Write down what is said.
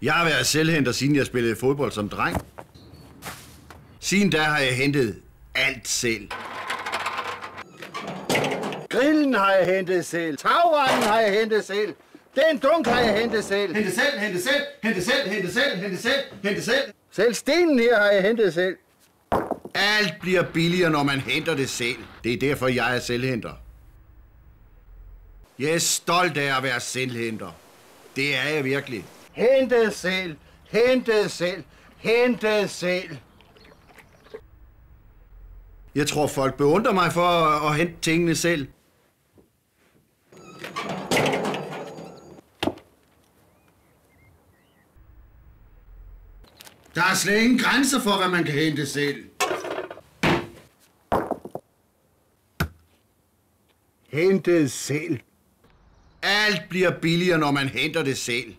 Jeg har været selvhenter, siden jeg spillede fodbold som dreng. Siden da har jeg hentet alt selv. Grillen har jeg hentet selv. Tagrenden har jeg hentet selv. Den dunk har jeg hentet selv. Hente selv, hente selv, hente selv, hente selv, hente selv, hente selv. Selv stenen her har jeg hentet selv. Alt bliver billigere, når man henter det selv. Det er derfor, jeg er selvhenter. Jeg er stolt af at være selvhenter. Det er jeg virkelig. Hentet selv. Hentet selv. Hentet selv. Jeg tror, folk beundrer mig for at hente tingene selv. Der er slet ingen grænser for, hvad man kan hente selv. Hentet selv. Alt bliver billigere, når man henter det selv.